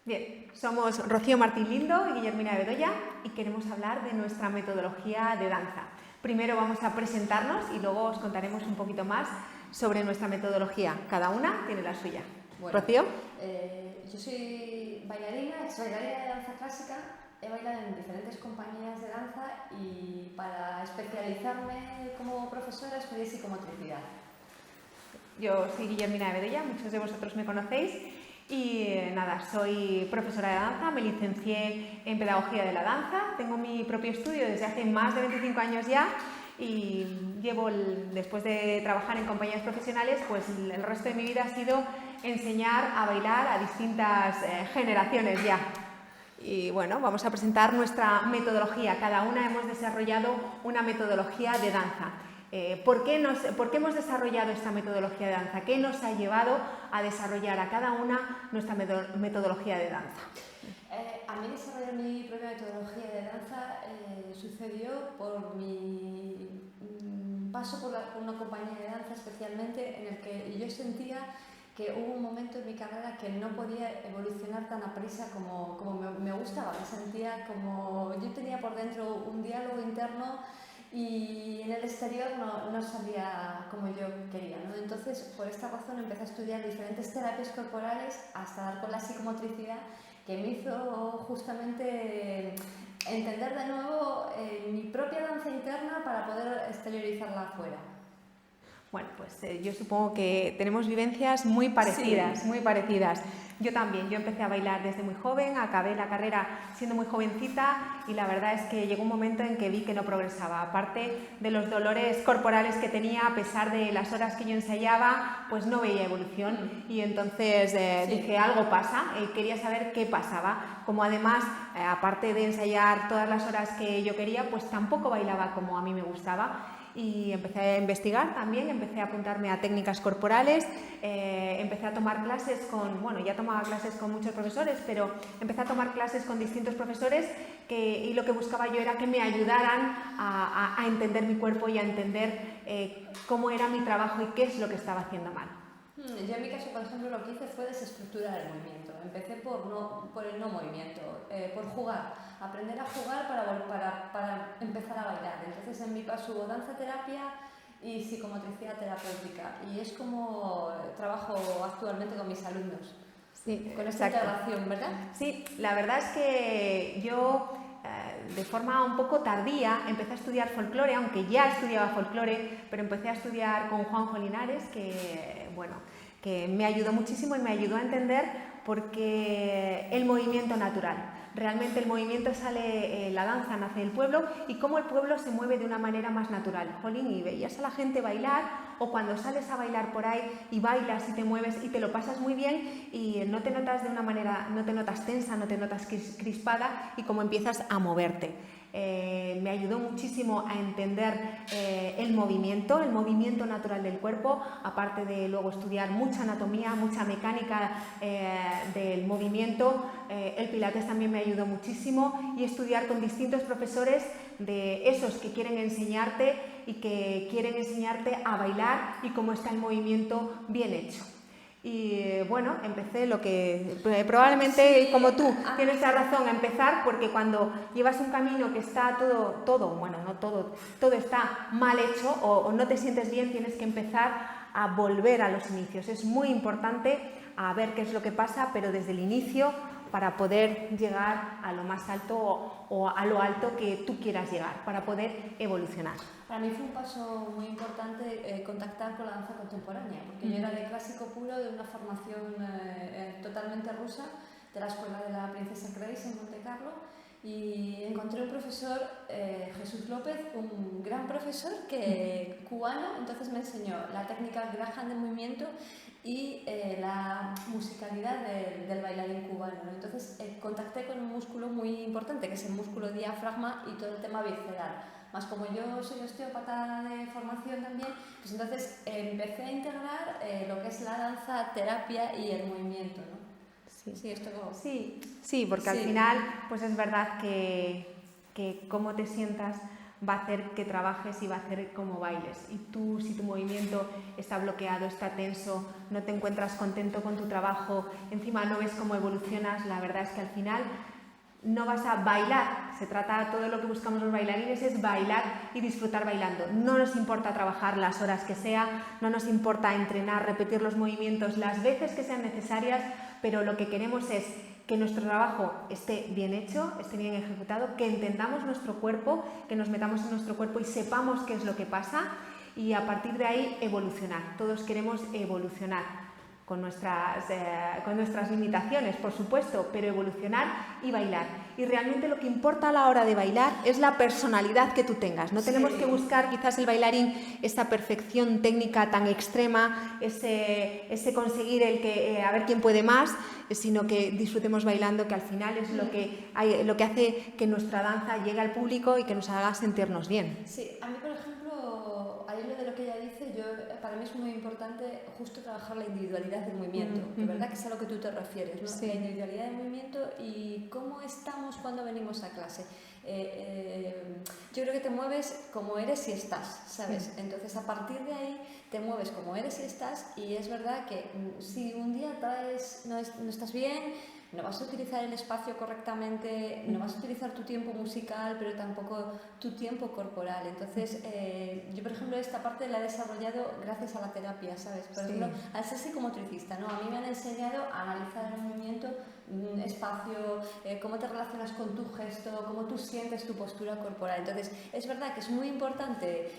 Bien, somos Rocío Martín Lindo y Guillermina Bedoya y queremos hablar de nuestra metodología de danza. Primero vamos a presentarnos y luego os contaremos un poquito más sobre nuestra metodología. Cada una tiene la suya. Bueno, Rocío. Yo soy bailarina, ex bailarina de danza clásica. He bailado en diferentes compañías de danza y para especializarme como profesora estudié psicomotricidad. Yo soy Guillermina Bedoya, muchos de vosotros me conocéis. Y nada, soy profesora de danza, me licencié en Pedagogía de la Danza, tengo mi propio estudio desde hace más de 25 años ya y llevo, después de trabajar en compañías profesionales, pues el resto de mi vida ha sido enseñar a bailar a distintas generaciones ya. Y bueno, vamos a presentar nuestra metodología, cada una hemos desarrollado una metodología de danza. ¿Por qué hemos desarrollado esta metodología de danza? ¿Qué nos ha llevado a desarrollar a cada una nuestra metodología de danza? A mí desarrollar mi propia metodología de danza sucedió por mi paso por una compañía de danza especialmente, en el que yo sentía que hubo un momento en mi carrera que no podía evolucionar tan aprisa como me gustaba. Me sentía como yo tenía por dentro un diálogo interno y en el exterior no salía como yo quería, ¿no? Entonces, por esta razón empecé a estudiar diferentes terapias corporales hasta dar con la psicomotricidad, que me hizo justamente entender de nuevo mi propia danza interna para poder exteriorizarla afuera. Bueno, pues yo supongo que tenemos vivencias muy parecidas, Sí. muy parecidas. Yo también, yo empecé a bailar desde muy joven, acabé la carrera siendo muy jovencita y la verdad es que llegó un momento en que vi que no progresaba. Aparte de los dolores corporales que tenía, a pesar de las horas que yo ensayaba, pues no veía evolución y entonces dije, algo pasa, quería saber qué pasaba. Como además, aparte de ensayar todas las horas que yo quería, pues tampoco bailaba como a mí me gustaba. Y empecé a investigar también, empecé a apuntarme a técnicas corporales, empecé a tomar clases ya tomaba clases con muchos profesores, pero empecé a tomar clases con distintos profesores y lo que buscaba yo era que me ayudaran a entender mi cuerpo y a entender cómo era mi trabajo y qué es lo que estaba haciendo mal. Yo en mi caso, por ejemplo, lo que hice fue desestructurar el movimiento. Empecé por el no movimiento, por jugar, aprender a jugar para empezar a bailar. Entonces en mi caso hubo danza terapia y psicomotricidad terapéutica y es como trabajo actualmente con mis alumnos. Sí, con esta integración, ¿verdad? Sí, la verdad es que yo de forma un poco tardía empecé a estudiar folclore, aunque ya estudiaba folclore, pero empecé a estudiar con Juanjo Linares, que me ayudó muchísimo y me ayudó a entender por qué el movimiento natural. Realmente el movimiento sale, la danza nace del pueblo y cómo el pueblo se mueve de una manera más natural. Jolín, y veías a la gente bailar o cuando sales a bailar por ahí y bailas y te mueves y te lo pasas muy bien y no te notas de una manera, no te notas tensa, no te notas crispada y cómo empiezas a moverte. Me ayudó muchísimo a entender el movimiento natural del cuerpo, aparte de luego estudiar mucha anatomía, mucha mecánica del movimiento. El Pilates también me ayudó muchísimo y estudiar con distintos profesores de esos que quieren enseñarte y que quieren enseñarte a bailar y cómo está el movimiento bien hecho. Y bueno, empecé lo que probablemente, sí, como tú, tienes la razón, empezar porque cuando llevas un camino que está todo está mal hecho o no te sientes bien, tienes que empezar a volver a los inicios. Es muy importante a ver qué es lo que pasa, pero desde el inicio para poder llegar a lo más alto o a lo alto que tú quieras llegar, para poder evolucionar. Para mí fue un paso muy importante contactar con la danza contemporánea, porque yo era de clásico puro, de una formación totalmente rusa, de la escuela de la Princesa Grace en Monte Carlo, y encontré un profesor, Jesús López, un gran profesor cubano, entonces me enseñó la técnica Graham de movimiento y la musicalidad del bailarín cubano. Entonces contacté con un músculo muy importante, que es el músculo diafragma y todo el tema visceral. Más como yo soy osteópata de formación también, pues entonces empecé a integrar lo que es la danza, terapia y el movimiento, ¿no? Sí, porque al final pues es verdad que cómo te sientas va a hacer que trabajes y va a hacer cómo bailes. Y tú, si tu movimiento está bloqueado, está tenso, no te encuentras contento con tu trabajo, encima no ves cómo evolucionas, la verdad es que al final no vas a bailar. Se trata, todo lo que buscamos los bailarines es bailar y disfrutar bailando. No nos importa trabajar las horas que sea, no nos importa entrenar, repetir los movimientos las veces que sean necesarias, pero lo que queremos es que nuestro trabajo esté bien hecho, esté bien ejecutado, que entendamos nuestro cuerpo, que nos metamos en nuestro cuerpo y sepamos qué es lo que pasa, y a partir de ahí evolucionar. Todos queremos evolucionar. Con nuestras limitaciones, por supuesto, pero evolucionar y bailar. Y realmente lo que importa a la hora de bailar es la personalidad que tú tengas. No tenemos que buscar quizás el bailarín esa perfección técnica tan extrema, ese conseguir a ver quién puede más, sino que disfrutemos bailando, que al final es lo que hace que nuestra danza llegue al público y que nos haga sentirnos bien. Sí, a mí, por ejemplo, al hilo de lo que ella dice, para mí es muy importante justo trabajar la individualidad del movimiento, de verdad que es a lo que tú te refieres, ¿no? Sí. La individualidad del movimiento y cómo estamos cuando venimos a clase. Yo creo que te mueves como eres y estás, ¿sabes? Sí. Entonces, a partir de ahí te mueves como eres y estás, y es verdad que si un día no estás bien, no vas a utilizar el espacio correctamente, no vas a utilizar tu tiempo musical, pero tampoco tu tiempo corporal. Entonces, yo, por ejemplo, esta parte la he desarrollado gracias a la terapia, ¿sabes? Por ejemplo, al ser psicomotricista, ¿no? A mí me han enseñado a analizar el movimiento, espacio, cómo te relacionas con tu gesto, cómo tú sientes tu postura corporal. Entonces, es verdad que es muy importante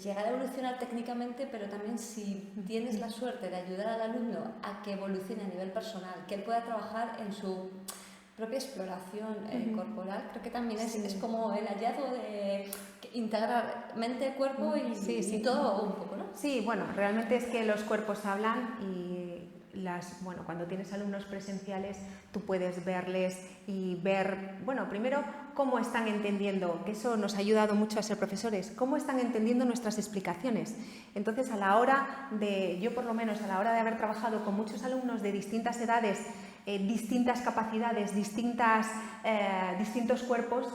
llegar a evolucionar técnicamente, pero también si tienes la suerte de ayudar al alumno a que evolucione a nivel personal, que él pueda trabajar en su propia exploración corporal, creo que también es como el hallazgo de integrar mente, cuerpo y todo un poco, ¿no? Sí, bueno, realmente es que los cuerpos hablan y cuando tienes alumnos presenciales tú puedes verles y ver, primero cómo están entendiendo, que eso nos ha ayudado mucho a ser profesores, cómo están entendiendo nuestras explicaciones. Entonces, yo por lo menos a la hora de haber trabajado con muchos alumnos de distintas edades, distintas capacidades, distintos cuerpos,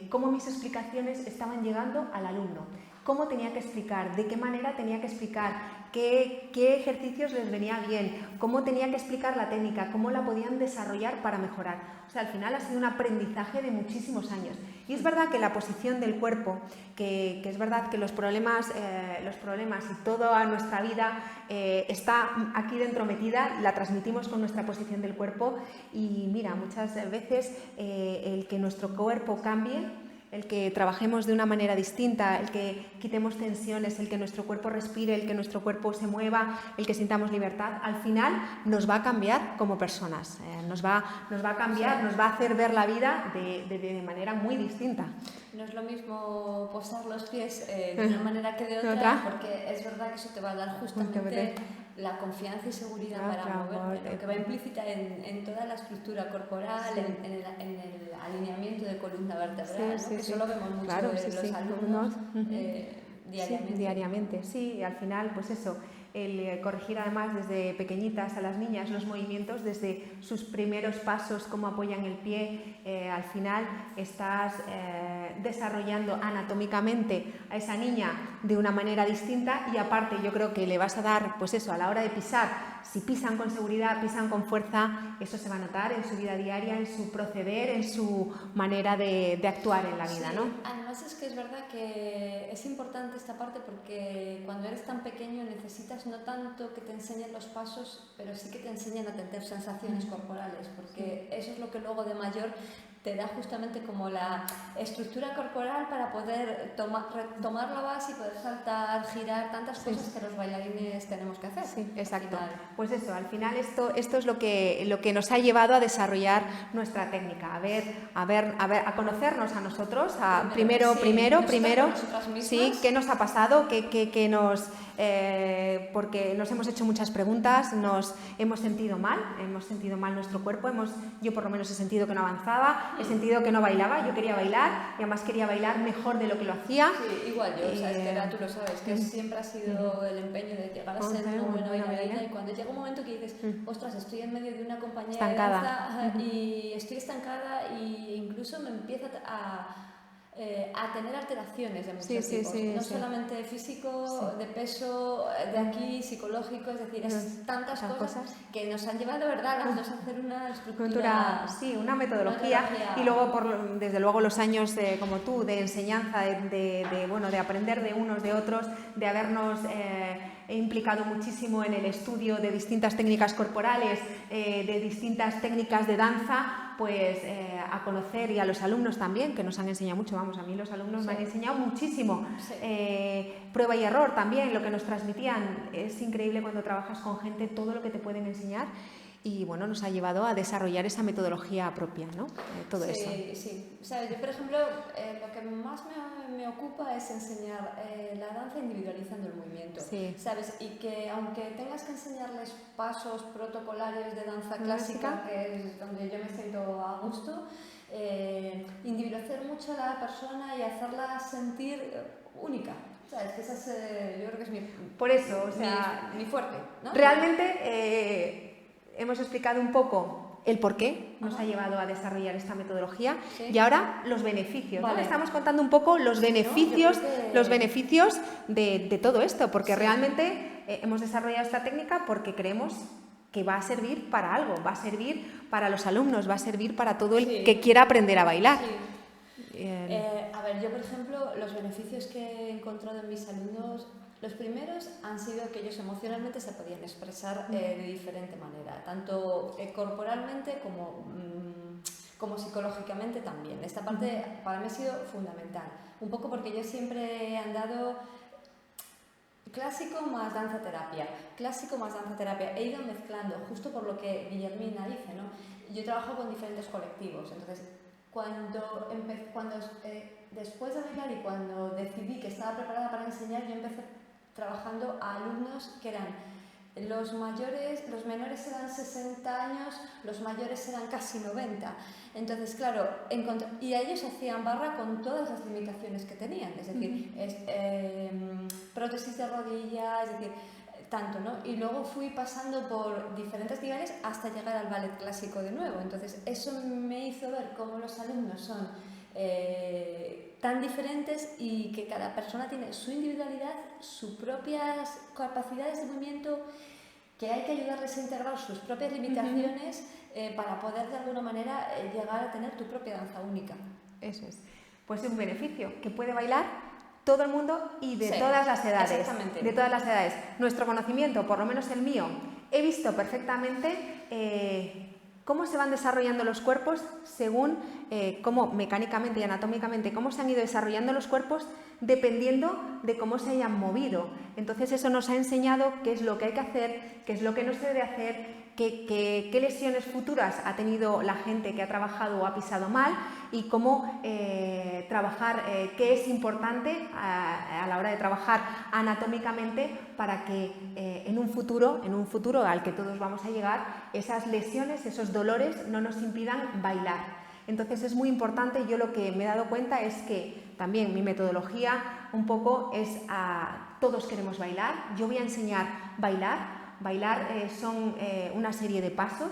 cómo mis explicaciones estaban llegando al alumno, cómo tenía que explicar, de qué manera tenía que explicar, qué ejercicios les venía bien, cómo tenía que explicar la técnica, cómo la podían desarrollar para mejorar. O sea, al final ha sido un aprendizaje de muchísimos años. Y es verdad que la posición del cuerpo, que es verdad que los problemas y toda nuestra vida está aquí dentro metida, la transmitimos con nuestra posición del cuerpo, y mira, muchas veces el que nuestro cuerpo cambie, el que trabajemos de una manera distinta, el que quitemos tensiones, el que nuestro cuerpo respire, el que nuestro cuerpo se mueva, el que sintamos libertad, al final nos va a cambiar como personas, nos va a cambiar, nos va a hacer ver la vida de manera muy distinta. No es lo mismo posar los pies de una manera que de otra, porque es verdad que eso te va a dar justamente la confianza y seguridad para moverte, que va implícita en toda la estructura corporal, en el alineamiento de columna vertebral, ¿no? Que eso lo vemos mucho en los alumnos diariamente. Sí, al final, pues eso, el corregir además desde pequeñitas a las niñas los movimientos, desde sus primeros pasos, cómo apoyan el pie, al final estás desarrollando anatómicamente a esa niña de una manera distinta, y aparte yo creo que le vas a dar, pues eso, a la hora de pisar, si pisan con seguridad, pisan con fuerza, eso se va a notar en su vida diaria, en su proceder, en su manera de actuar en la vida, ¿no? Además es que es verdad que es importante esta parte, porque cuando eres tan pequeño necesitas no tanto que te enseñen los pasos, pero sí que te enseñen a tener sensaciones corporales, porque eso es lo que luego de mayor te da justamente como la estructura corporal para poder tomar la base y poder saltar, girar, tantas cosas que los bailarines tenemos que hacer. Sí, exacto. Pues eso, al final esto es lo que nos ha llevado a desarrollar nuestra técnica, a conocernos a nosotros, primero, sí, qué nos ha pasado, porque nos hemos hecho muchas preguntas, nos hemos sentido mal nuestro cuerpo, yo por lo menos he sentido que no avanzaba, he sentido que no bailaba, yo quería bailar y además quería bailar mejor de lo que lo hacía. Sí, igual yo, sabes que tú lo sabes, que siempre ha sido el empeño de llegar a ser una buena bailarina, y cuando llega un momento que dices, ostras, estoy en medio de una compañía estancada. de danza y estoy estancada, y incluso me empieza a tener alteraciones de muchos Sí, tipos, sí, no sí. solamente físico, Sí. de peso, de aquí, psicológico, es decir, es tantas cosas que nos han llevado, ¿verdad?, a las dos a hacer una estructura, sí, una metodología y luego, desde luego, los años como tú, de enseñanza, de aprender de unos, de otros, de habernos implicado muchísimo en el estudio de distintas técnicas corporales, de distintas técnicas de danza, pues a conocer, y a los alumnos también, que nos han enseñado mucho, vamos, a mí los alumnos me han enseñado muchísimo. Prueba y error también, lo que nos transmitían, es increíble cuando trabajas con gente, todo lo que te pueden enseñar. Y bueno, nos ha llevado a desarrollar esa metodología propia, ¿no? Todo eso. Sí, ¿sabes? Yo, por ejemplo, lo que más me ocupa es enseñar la danza individualizando el movimiento, ¿sabes? Y que aunque tengas que enseñarles pasos protocolarios de danza clásica, que es donde yo me siento a gusto, individualizar mucho a la persona y hacerla sentir única. ¿Sabes? Que esa es, yo creo que es mi fuerte, ¿no? Realmente hemos explicado un poco el por qué nos ha llevado a desarrollar esta metodología y ahora los beneficios. ¿No? Estamos contando un poco los beneficios, de todo esto, porque realmente hemos desarrollado esta técnica porque creemos que va a servir para algo, va a servir para los alumnos, va a servir para todo el que quiera aprender a bailar. A ver, yo, por ejemplo, los beneficios que he encontrado en mis alumnos, los primeros han sido que ellos emocionalmente se podían expresar de diferente manera, tanto corporalmente como psicológicamente también. Esta parte para mí ha sido fundamental, un poco porque yo siempre he andado clásico más danza terapia, he ido mezclando, justo por lo que Guillermina dice, ¿no? Yo trabajo con diferentes colectivos, entonces después de bailar y cuando decidí que estaba preparada para enseñar, yo empecé trabajando a alumnos que eran los menores eran 60 años, los mayores eran casi 90. Entonces, claro, y a ellos hacían barra con todas las limitaciones que tenían, es decir, prótesis de rodilla, es decir, tanto, ¿no? Y luego fui pasando por diferentes niveles hasta llegar al ballet clásico de nuevo. Entonces, eso me hizo ver cómo los alumnos son tan diferentes y que cada persona tiene su individualidad, sus propias capacidades de movimiento, que hay que ayudarles a integrar sus propias limitaciones para poder de alguna manera llegar a tener tu propia danza única. Eso es. Pues es un beneficio, que puede bailar todo el mundo y de todas las edades. Exactamente. De todas las edades. Nuestro conocimiento, por lo menos el mío, he visto perfectamente cómo se van desarrollando los cuerpos según cómo mecánicamente y anatómicamente, cómo se han ido desarrollando los cuerpos dependiendo de cómo se hayan movido. Entonces eso nos ha enseñado qué es lo que hay que hacer, qué es lo que no se debe hacer, qué lesiones futuras ha tenido la gente que ha trabajado o ha pisado mal y cómo trabajar, qué es importante a la hora de trabajar anatómicamente para que en un futuro al que todos vamos a llegar, esas lesiones, esos dolores no nos impidan bailar. Entonces es muy importante, yo lo que me he dado cuenta es que también mi metodología un poco es todos queremos bailar, yo voy a enseñar bailar son una serie de pasos,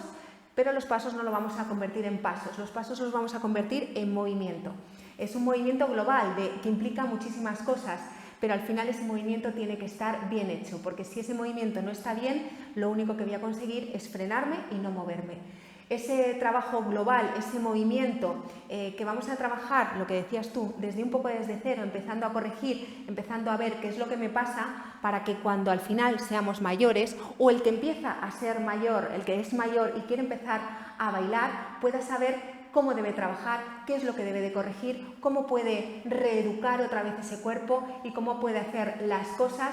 pero los pasos no los vamos a convertir en pasos, los pasos los vamos a convertir en movimiento. Es un movimiento global que implica muchísimas cosas, pero al final ese movimiento tiene que estar bien hecho, porque si ese movimiento no está bien, lo único que voy a conseguir es frenarme y no moverme. Ese trabajo global, ese movimiento que vamos a trabajar, lo que decías tú, desde cero, empezando a corregir, empezando a ver qué es lo que me pasa para que cuando al final seamos mayores o el que empieza a ser mayor, el que es mayor y quiere empezar a bailar, pueda saber cómo debe trabajar, qué es lo que debe de corregir, cómo puede reeducar otra vez ese cuerpo y cómo puede hacer las cosas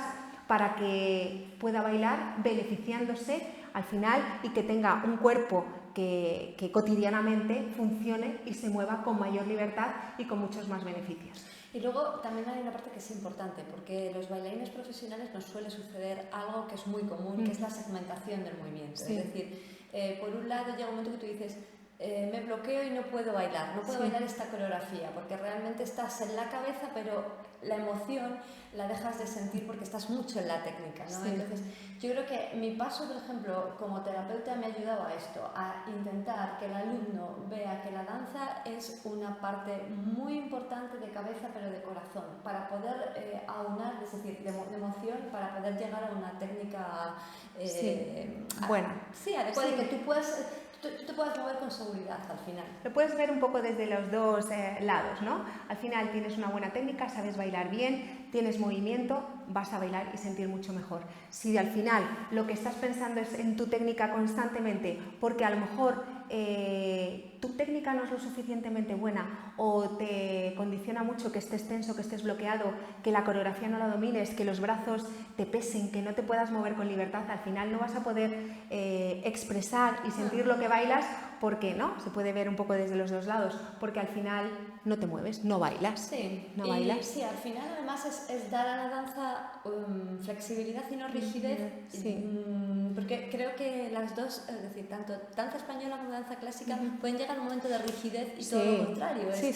para que pueda bailar beneficiándose al final y que tenga un cuerpo que cotidianamente funcione y se mueva con mayor libertad y con muchos más beneficios. Y luego también hay una parte que es importante, porque los bailarines profesionales nos suele suceder algo que es muy común, que es la segmentación del movimiento. Sí. Es decir, por un lado llega un momento que tú dices, me he bloqueo y no puedo bailar, no puedo bailar esta coreografía, porque realmente estás en la cabeza, pero la emoción la dejas de sentir porque estás mucho en la técnica, ¿no? Entonces, yo creo que mi paso, por ejemplo, como terapeuta me ha ayudado a esto, a intentar que el alumno vea que la danza es una parte muy importante de cabeza, pero de corazón, para poder aunar, es decir, de emoción, para poder llegar a una técnica adecuada y que tú te puedas mover con seguridad al final. Lo puedes ver un poco desde los dos lados, ¿no? Al final tienes una buena técnica, sabes bailar bien, tienes movimiento, vas a bailar y sentir mucho mejor. Si al final lo que estás pensando es en tu técnica constantemente, porque a lo mejor tu técnica no es lo suficientemente buena o te condiciona mucho que estés tenso, que estés bloqueado, que la coreografía no la domines, que los brazos te pesen, que no te puedas mover con libertad, al final no vas a poder expresar y sentir lo que bailas, porque no, se puede ver un poco desde los dos lados, porque al final no te mueves, no bailas. Sí, no bailas. Sí, al final además es dar a la danza flexibilidad y no rigidez, porque creo que las dos, es decir, tanto danza española como danza clásica pueden llegar a un momento de rigidez y todo lo contrario. Sí.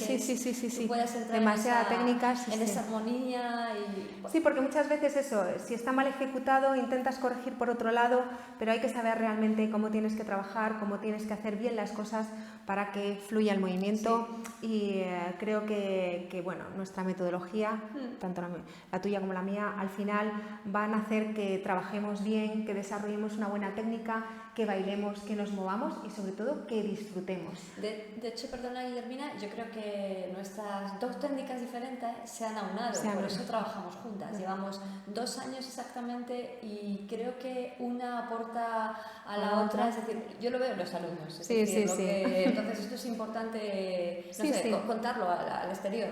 Puedes entrar demasiada técnica, en esa armonía y... Sí, porque muchas veces eso, si está mal ejecutado, intentas corregir por otro lado, pero hay que saber realmente cómo tienes que trabajar, cómo tienes que hacer bien las cosas para que fluya el movimiento y creo que bueno, nuestra metodología, tanto la tuya como la mía, al final van a hacer que trabajemos bien, que desarrollemos una buena técnica, que bailemos, que nos movamos y sobre todo que disfrutemos. De hecho, perdona Guillermina, yo creo que nuestras dos técnicas diferentes se han aunado, por eso trabajamos juntas. Llevamos 2 años exactamente y creo que una aporta a la otra, es decir, yo lo veo en los alumnos. Entonces esto es importante contarlo al exterior.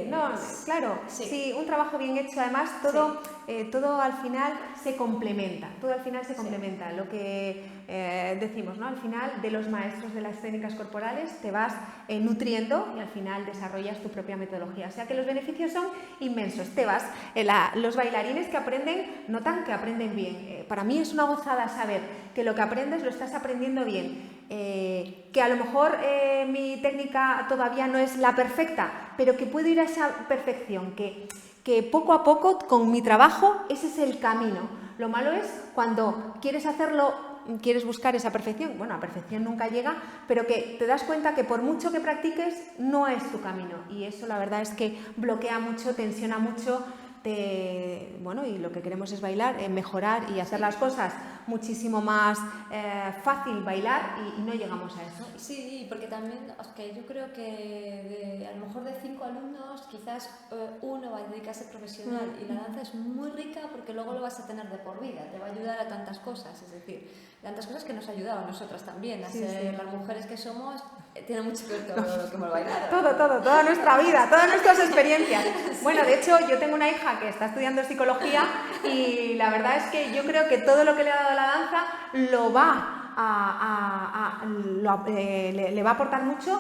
¿no? Claro, sí, un trabajo bien hecho, además todo al final se complementa, lo que decimos, ¿no? Al final de los maestros de las técnicas corporales te vas nutriendo y al final desarrollas tu propia metodología, o sea que los beneficios son inmensos. Los bailarines que aprenden notan que aprenden bien, para mí es una gozada saber que lo que aprendes lo estás aprendiendo bien, que a lo mejor mi técnica todavía no es la perfecta, pero que puedo ir a esa perfección, que poco a poco con mi trabajo ese es el camino. Lo malo es cuando quieres buscar esa perfección, bueno, a perfección nunca llega, pero que te das cuenta que por mucho que practiques no es tu camino y eso la verdad es que bloquea mucho, tensiona mucho. Y lo que queremos es bailar, mejorar y hacer las cosas muchísimo más fácil bailar y no llegamos a eso. Sí, porque también yo creo que a lo mejor de 5 alumnos quizás uno va a dedicarse profesional y la danza es muy rica porque luego lo vas a tener de por vida, te va a ayudar a tantas cosas, es decir, tantas cosas que nos ayudaban a nosotras también, a ser las mujeres que somos, tiene mucho que ver todo lo que hemos bailado. Toda nuestra vida, todas nuestras experiencias. Bueno, de hecho yo tengo una hija que está estudiando psicología y la verdad es que yo creo que todo lo que le ha dado la danza le va a aportar mucho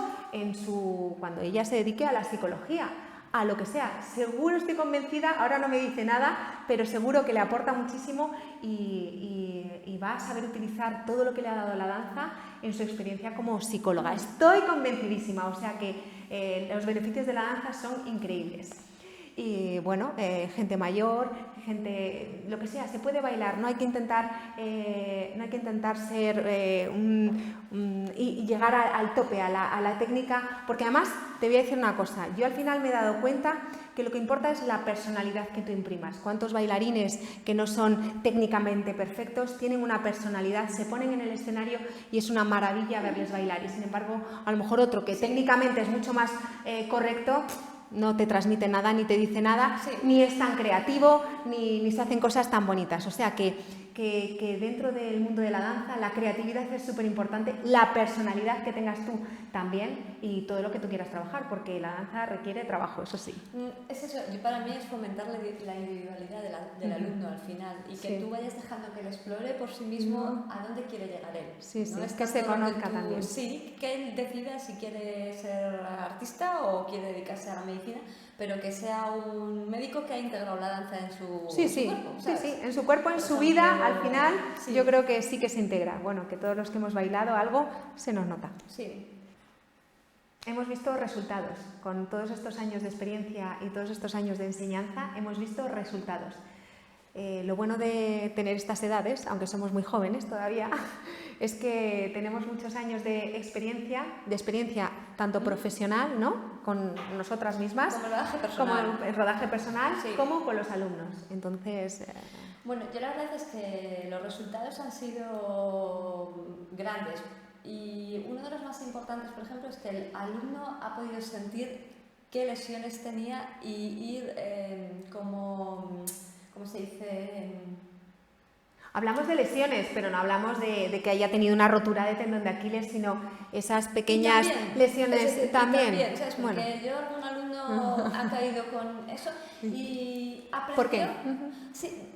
cuando ella se dedique a la psicología, a lo que sea. Seguro, estoy convencida, ahora no me dice nada, pero seguro que le aporta muchísimo y va a saber utilizar todo lo que le ha dado la danza en su experiencia como psicóloga. Estoy convencidísima, o sea que los beneficios de la danza son increíbles. Y bueno, gente mayor, gente, lo que sea, se puede bailar, no hay que intentar ser y llegar al tope, a la técnica, porque además te voy a decir una cosa, yo al final me he dado cuenta que lo que importa es la personalidad que tú imprimas. ¿Cuántos bailarines que no son técnicamente perfectos tienen una personalidad, se ponen en el escenario y es una maravilla verles bailar? Y sin embargo, a lo mejor otro que técnicamente es mucho más correcto, no te transmite nada, ni te dice nada, ni es tan creativo, ni se hacen cosas tan bonitas. O sea que dentro del mundo de la danza la creatividad es súper importante, la personalidad que tengas tú también y todo lo que tú quieras trabajar, porque la danza requiere trabajo, eso sí. Es eso, para mí es fomentar la individualidad del alumno al final y que tú vayas dejando que él explore por sí mismo a dónde quiere llegar él. ¿No? Es que se conozca también. Sí, que él decida si quiere ser artista o quiere dedicarse a la medicina, pero que sea un médico que ha integrado la danza en su cuerpo, ¿sabes? Sí, en su cuerpo, en su vida, al final yo creo que sí que se integra. Bueno, que todos los que hemos bailado algo se nos nota. Sí. Hemos visto resultados. Con todos estos años de experiencia y todos estos años de enseñanza, hemos visto resultados. Lo bueno de tener estas edades, aunque somos muy jóvenes todavía, es que tenemos muchos años de experiencia tanto profesional, ¿no?, con nosotras mismas, como el rodaje personal, sí, como con los alumnos. Entonces, bueno, yo la verdad es que los resultados han sido grandes y uno de los más importantes, por ejemplo, es que el alumno ha podido sentir qué lesiones tenía y ir ¿cómo se dice? Hablamos de lesiones, pero no hablamos de que haya tenido una rotura de tendón de Aquiles, sino esas pequeñas lesiones también. ¿Sabes? Porque yo, algún alumno ha caído con eso y aprendió. ¿Por qué? Sí,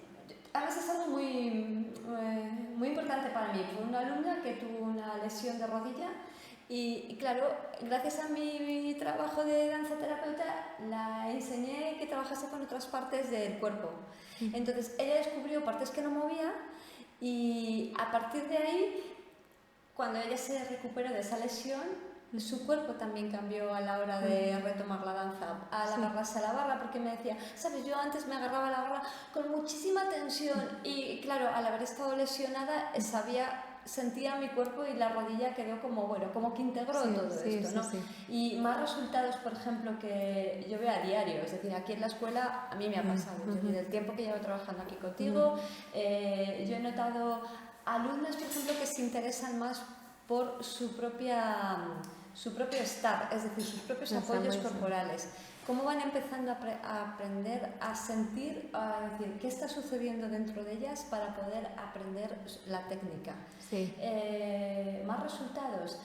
además es algo muy importante para mí. Fue una alumna que tuvo una lesión de rodilla y claro, gracias a mi trabajo de danza terapeuta, la enseñé que trabajase con otras partes del cuerpo. Entonces ella descubrió partes que no movía y a partir de ahí, cuando ella se recuperó de esa lesión, su cuerpo también cambió a la hora de retomar la danza, al agarrarse a la barra, porque me decía, sabes, yo antes me agarraba a la barra con muchísima tensión y claro, al haber estado lesionada sentía mi cuerpo y la rodilla quedó como, bueno, como que integró todo esto, ¿no? Y más resultados, por ejemplo, que yo veo a diario, es decir, aquí en la escuela a mí me ha pasado, es decir, el tiempo que llevo trabajando aquí contigo, yo he notado alumnas, por ejemplo, que se interesan más por su propio estar, es decir, sus propios apoyos corporales. Cómo van empezando a aprender a sentir, a decir, qué está sucediendo dentro de ellas para poder aprender la técnica. Más resultados.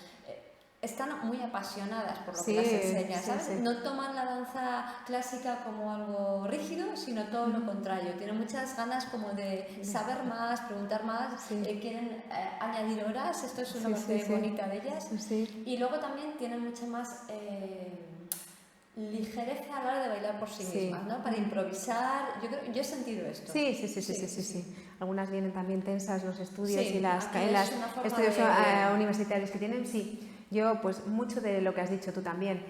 Están muy apasionadas por lo que las enseñan, ¿sabes? No toman la danza clásica como algo rígido, sino todo lo contrario. Tienen muchas ganas como de saber más, preguntar más, quieren añadir horas, esto es una parte bonita de ellas. Y luego también tienen mucha más ligereza a la hora de bailar por sí mismas, ¿no? Para improvisar, yo he sentido esto. Sí. Algunas vienen también tensas los estudios y las estudios universitarios que tienen, Yo, pues mucho de lo que has dicho tú también.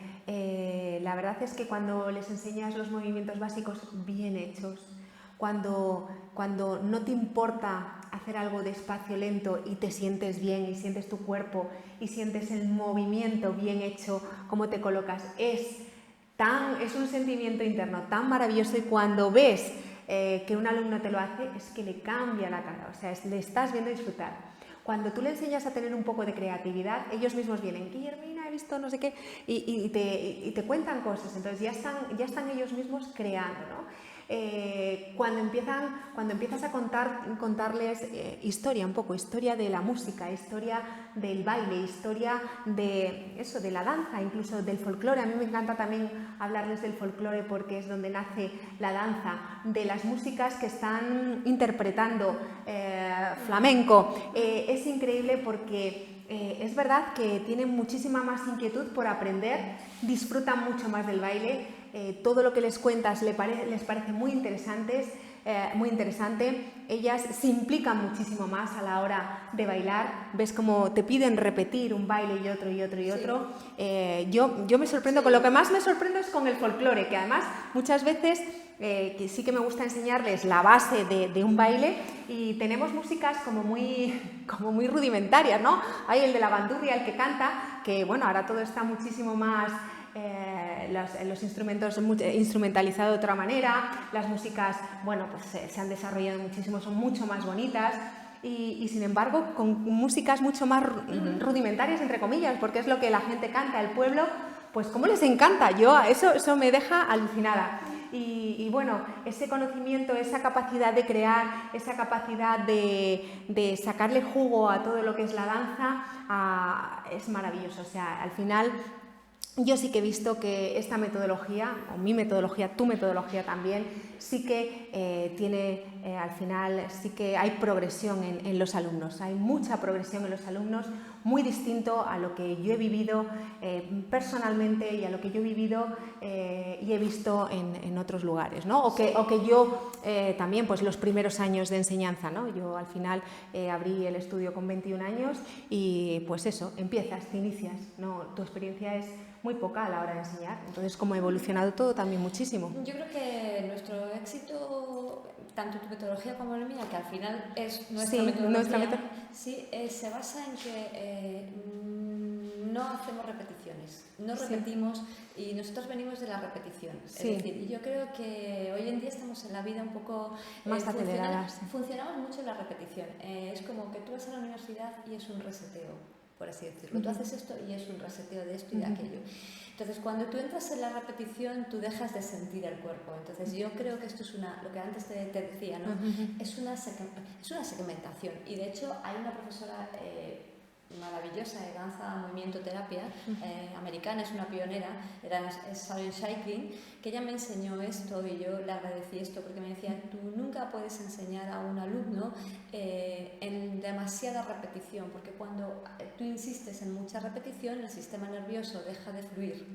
La verdad es que cuando les enseñas los movimientos básicos bien hechos, cuando no te importa hacer algo despacio, lento y te sientes bien y sientes tu cuerpo y sientes el movimiento bien hecho, cómo te colocas, es un sentimiento interno tan maravilloso y cuando ves que un alumno te lo hace, es que le cambia la cara, o sea, le estás viendo disfrutar. Cuando tú le enseñas a tener un poco de creatividad, ellos mismos vienen, Guillermina, he visto no sé qué, y te cuentan cosas, entonces ya están ellos mismos creando, ¿no? Cuando empiezas a contarles historia de la música, historia del baile, historia de la danza, incluso del folclore. A mí me encanta también hablarles del folclore porque es donde nace la danza, de las músicas que están interpretando flamenco. Es increíble porque es verdad que tienen muchísima más inquietud por aprender, disfrutan mucho más del baile. Todo lo que les cuentas les parece muy interesante, ellas se implican muchísimo más a la hora de bailar, ves como te piden repetir un baile y otro. Yo me sorprendo, con lo que más me sorprendo es con el folclore, que además muchas veces que sí que me gusta enseñarles la base de un baile y tenemos músicas como muy rudimentarias, ¿no? Hay el de la bandurria, el que canta, que bueno, ahora todo está muchísimo más... los instrumentos instrumentalizados de otra manera, las músicas, bueno, pues se han desarrollado muchísimo, son mucho más bonitas y sin embargo con músicas mucho más rudimentarias, entre comillas, porque es lo que la gente canta, el pueblo, pues cómo les encanta, eso me deja alucinada. Y bueno, ese conocimiento, esa capacidad de crear, esa capacidad de sacarle jugo a todo lo que es la danza, es maravilloso. O sea, al final yo sí que he visto que esta metodología, o mi metodología, tu metodología también, sí que tiene, al final, sí que hay progresión en los alumnos. Hay mucha progresión en los alumnos muy distinto a lo que yo he vivido personalmente y a lo que yo he vivido y he visto en otros lugares, ¿no? O que yo también, pues los primeros años de enseñanza, ¿no? Yo al final abrí el estudio con 21 años y pues eso, empiezas, te inicias, ¿no? Tu experiencia es muy poca a la hora de enseñar, entonces como ha evolucionado todo también muchísimo. Yo creo que nuestro éxito, tanto tu metodología como la mía, que al final es nuestra metodología, sí, se basa en que no hacemos repeticiones, no repetimos y nosotros venimos de la repetición. Sí. Es decir, yo creo que hoy en día estamos en la vida un poco más aceleradas. Funcionamos mucho en la repetición. Es como que tú vas a la universidad y es un reseteo, por así decirlo. Tú haces esto y es un reseteo de esto y de aquello. Entonces, cuando tú entras en la repetición, tú dejas de sentir el cuerpo. Entonces, yo creo que esto es lo que antes te decía, ¿no? Es una segmentación. Y de hecho, hay una profesora maravillosa de danza, movimiento, terapia, americana, es una pionera, es Sharon Shaiklin, que ella me enseñó esto y yo le agradecí esto porque me decía, tú nunca puedes enseñar a un alumno en demasiada repetición, porque cuando tú insistes en mucha repetición, el sistema nervioso deja de fluir.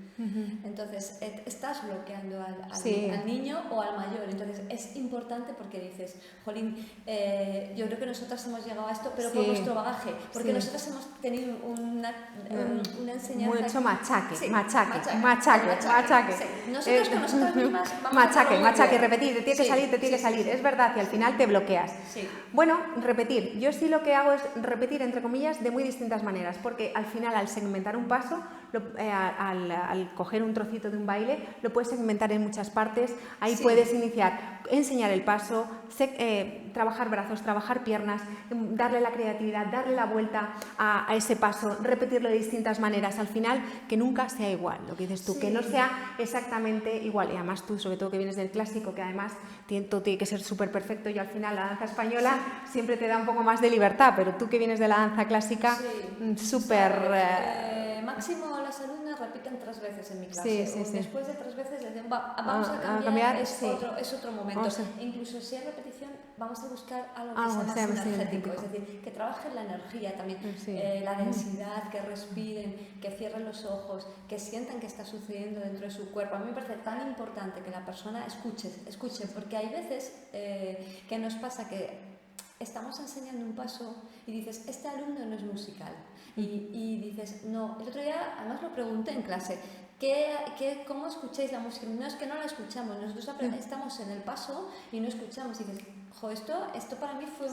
Entonces, estás bloqueando al niño o al mayor. Entonces, es importante porque dices, jolín, yo creo que nosotras hemos llegado a esto, pero por nuestro bagaje, porque nosotras hemos tenido una enseñanza... Mucho machaque. Sí, machaque. Sí. Nosotros con nosotras mismas vamos machaque, repetir, te tiene que salir, te tiene que salir. Sí. Es verdad, y al final te bloqueas. Sí. Bueno, repetir. Yo sí lo que hago es repetir, entre comillas, de muy distintas maneras, porque al final, al segmentar un paso, al coger un trocito de un baile, lo puedes segmentar en muchas partes. Ahí puedes iniciar, enseñar el paso, trabajar brazos, trabajar piernas, darle la creatividad, darle la vuelta a ese paso, repetirlo de distintas maneras. Al final, que nunca sea igual, lo que dices tú, que no sea exactamente igual. Y además tú, sobre todo que vienes del clásico, que además todo tiene que ser súper perfecto, y al final la danza española siempre te da un poco más de libertad, pero tú que vienes de la danza clásica, súper... Máximo las alumnas repiten 3 veces en mi clase. Después de 3 veces dicen, vamos a cambiar, es otro momento. Incluso si hay repetición, vamos a buscar algo que sea más energético, es decir, que trabajen la energía también, la densidad, que respiren, que cierren los ojos, que sientan que está sucediendo dentro de su cuerpo. A mí me parece tan importante que la persona escuche, porque hay veces que nos pasa que estamos enseñando un paso y dices, este alumno no es musical. Y dices, no, el otro día además lo pregunté en clase, ¿cómo escucháis la música? No, es que no la escuchamos, nosotros estamos en el paso y no escuchamos. Y dices, jo, esto para mí fue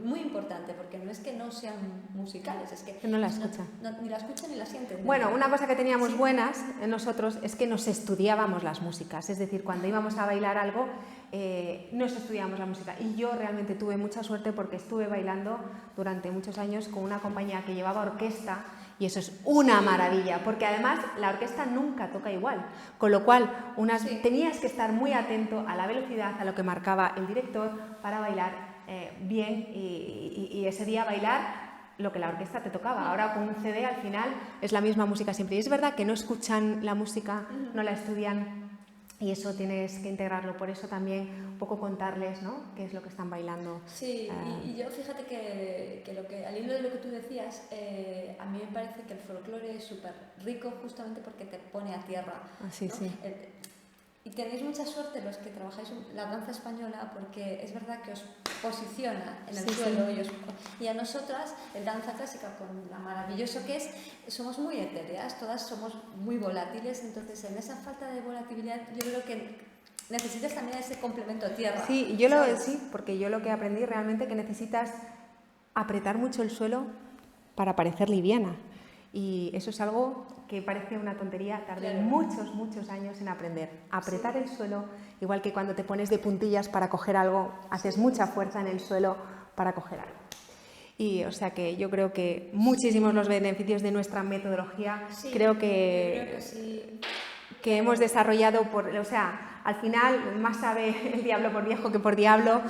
muy importante, porque no es que no sean musicales, es que no la escuchan. Ni la escuchan ni la sienten. Bueno, una cosa que teníamos buenas en nosotros es que nos estudiábamos las músicas, es decir, cuando íbamos a bailar algo, nos estudiábamos la música. Y yo realmente tuve mucha suerte porque estuve bailando durante muchos años con una compañía que llevaba orquesta, y eso es una maravilla, porque además la orquesta nunca toca igual, con lo cual tenías que estar muy atento a la velocidad, a lo que marcaba el director para bailar bien y ese día bailar lo que la orquesta te tocaba. Ahora con un CD al final es la misma música siempre, y es verdad que no escuchan la música, no la estudian, y eso tienes que integrarlo. Por eso también un poco contarles, ¿no?, qué es lo que están bailando. Sí, y yo fíjate que al hilo de lo que tú decías, a mí me parece que el folclore es súper rico justamente porque te pone a tierra, ¿no? Sí. Y tenéis mucha suerte los que trabajáis la danza española, porque es verdad que os posiciona en el suelo. Y a nosotras, el danza clásica, con lo maravilloso que es, somos muy etéreas, todas somos muy volátiles. Entonces, en esa falta de volatilidad, yo creo que necesitas también ese complemento a tierra. Sí, porque yo lo que aprendí realmente que necesitas apretar mucho el suelo para parecer liviana. Y eso es algo que parece una tontería, tardé muchos años en aprender. Apretar el suelo, igual que cuando te pones de puntillas para coger algo, haces mucha fuerza en el suelo para coger algo. Y o sea que yo creo que muchísimos los beneficios de nuestra metodología, creo que hemos desarrollado, al final más sabe el diablo por viejo que por diablo.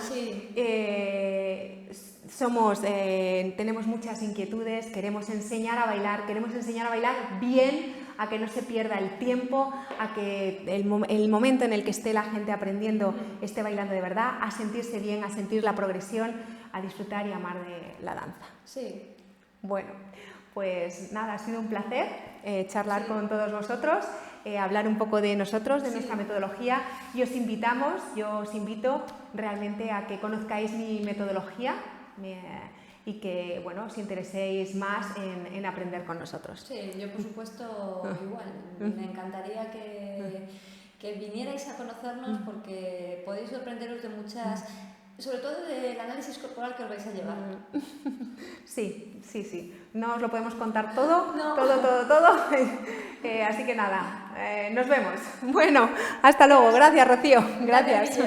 Tenemos muchas inquietudes, queremos enseñar a bailar bien, a que no se pierda el tiempo, a que el momento en el que esté la gente aprendiendo esté bailando de verdad, a sentirse bien, a sentir la progresión, a disfrutar y amar de la danza. Sí. Bueno, Pues nada, ha sido un placer charlar con todos vosotros, hablar un poco de nosotros, de nuestra metodología, y os invito realmente a que conozcáis mi metodología y que, bueno, os intereséis más en aprender con nosotros. Sí, yo por supuesto igual. Me encantaría que vinierais a conocernos porque podéis sorprenderos de muchas, sobre todo del análisis corporal que os vais a llevar. Sí. No os lo podemos contar todo, No. todo. Así que nada, nos vemos. Bueno, hasta luego. Gracias, Rocío. Gracias.